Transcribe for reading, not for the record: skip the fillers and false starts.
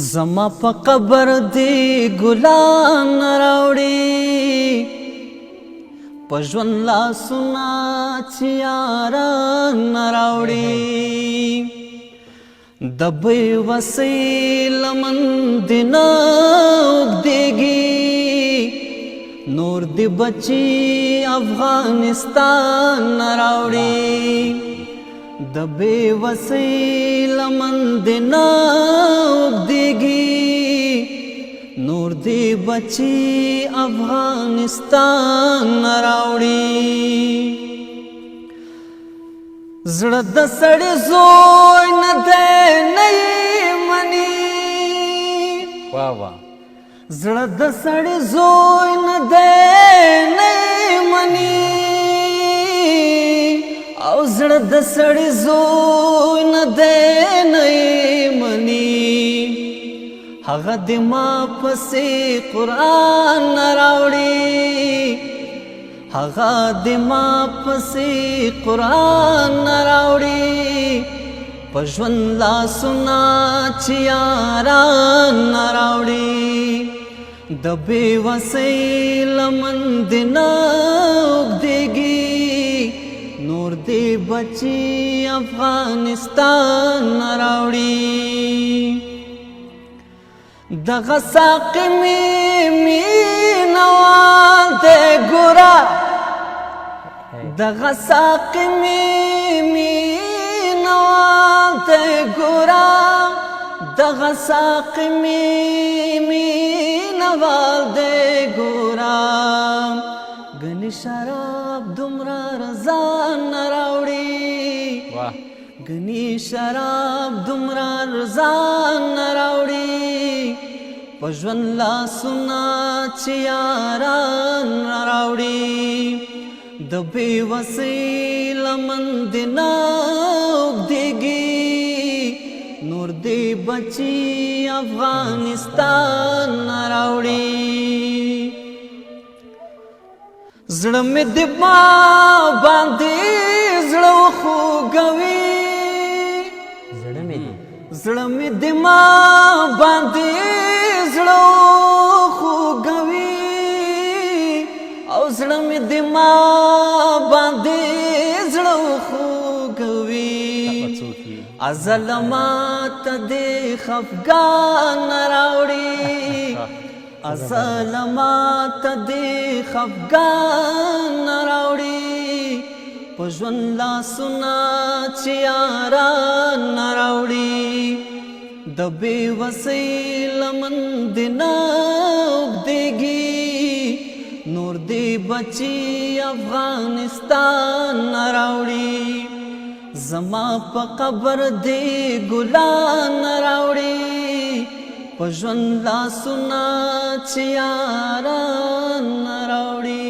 زما په قبر دی ګلان راوړي په ژوند لاسونه چې یاران راوړي د بېوسۍ لمن دې نه اوږدېږي نور دې بچي افغانستان راوړي د بېوسۍ لمن دې نه اوږدېږي نور دې بچي افغانستان راوړي زړه د سړي زوی نه دی نه یې مني زړه د سړي زوی نه دی نه یې مني او زړه د سړي زوی نه دی نه یې مني هغه د ما پسې قرآن راوړي هغه د ما پسې قرآن راوړي په ژوند لاسونه چې یاران راوړي د بېوسۍ لمن دې نه اوږدېږي نور دې بچي افغانستان راوړي دغه ساقي مینوال دی ګوره دغه ساقي مینوال دی ګوره دغه ساقي مینوال دی ګوره ګنې شراب دومره رضا نه راوړي ګنې شراب دومره رضا نه راوړي په ژوند لاسونه چې یاران راوړي د بېوسۍ لمن دې نه اوږدېږي نور دې بچي افغانستان راوړي زړه مې د ما باندې زړه وخوږوي زړه مې د ما باندې زړه خوږوي او زړه مې د ما باندې زړه خوږوي ازل ماته دې خفګان راوړي ازل ماته دې خفګان راوړي په ژوند لاسونه چې یاران راوړي د بېوسۍ لمن دې نه اوږدېږي نور دې بچي افغانستان راوړي زما په قبر دې ګلان راوړي په ژوند لاسونه چې یاران راوړي